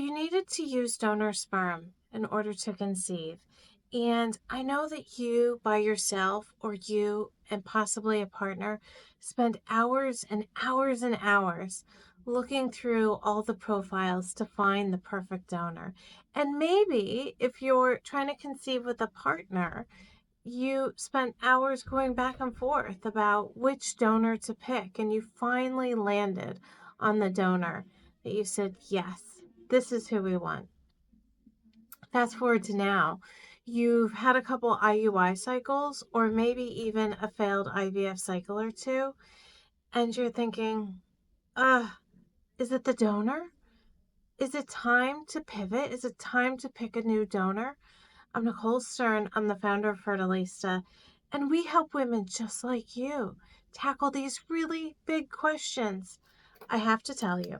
you needed to use donor sperm in order to conceive. And I know that you by yourself, or you and possibly a partner, spend hours and hours and hours looking through all the profiles to find the perfect donor. And maybe if you're trying to conceive with a partner, you spent hours going back and forth about which donor to pick, and you finally landed on the donor that you said, yes, this is who we want. Fast forward to now, you've had a couple IUI cycles, or maybe even a failed IVF cycle or two, and you're thinking, is it the donor? Is it time to pivot? Is it time to pick a new donor? I'm Nicole Stern. I'm the founder of Fertilista, and we help women just like you tackle these really big questions. I have to tell you,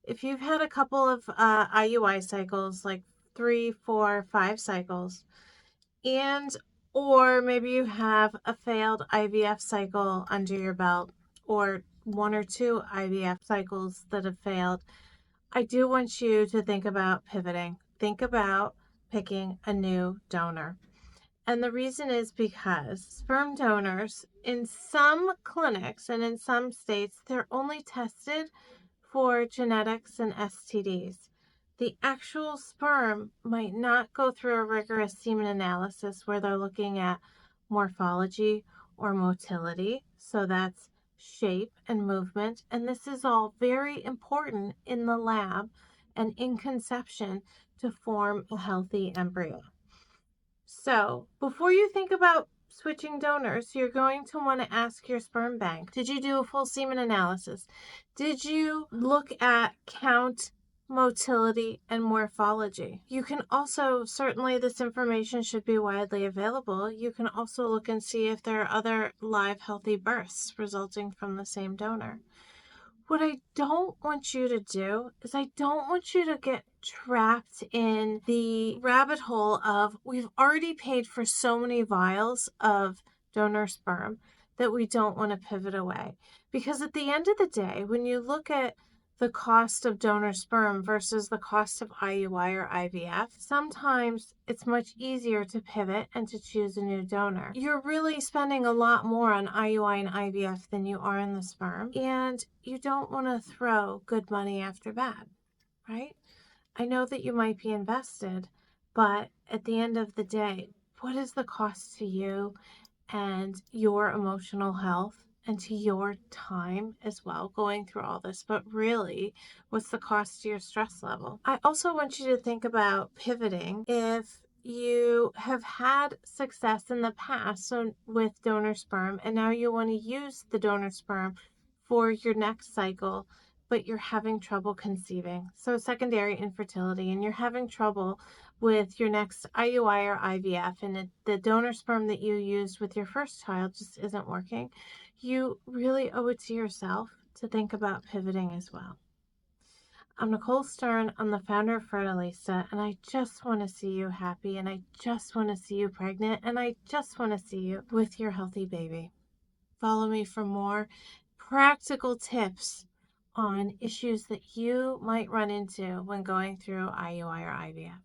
if you've had a couple of IUI cycles, like 3, 4, 5 cycles, and or maybe you have a failed IVF cycle under your belt, or 1 or 2 IVF cycles that have failed, I do want you to think about pivoting. Think about picking a new donor. And the reason is because sperm donors in some clinics and in some states, they're only tested for genetics and STDs. The actual sperm might not go through a rigorous semen analysis where they're looking at morphology or motility. So that's shape and movement. And this is all very important in the lab and in conception to form a healthy embryo. So before you think about switching donors, you're going to want to ask your sperm bank, did you do a full semen analysis? Did you look at count, motility, and morphology? You can also, certainly this information should be widely available. You can also look and see if there are other live healthy births resulting from the same donor. What I don't want you to do is I don't want you to get trapped in the rabbit hole of we've already paid for so many vials of donor sperm that we don't want to pivot away. Because at the end of the day, when you look at the cost of donor sperm versus the cost of IUI or IVF, sometimes it's much easier to pivot and to choose a new donor. You're really spending a lot more on IUI and IVF than you are in the sperm, and you don't want to throw good money after bad, right? I know that you might be invested, but at the end of the day, what is the cost to you and your emotional health and to your time as well going through all this? But really, what's the cost to your stress level? I also want you to think about pivoting if you have had success in the past with donor sperm, and now you want to use the donor sperm for your next cycle, but you're having trouble conceiving. So secondary infertility, and you're having trouble with your next IUI or IVF, and the donor sperm that you used with your first child just isn't working. You really owe it to yourself to think about pivoting as well. I'm Nicole Stern. I'm the founder of Fertilista, and I just want to see you happy, and I just want to see you pregnant, and I just want to see you with your healthy baby. Follow me for more practical tips on issues that you might run into when going through IUI or IVF.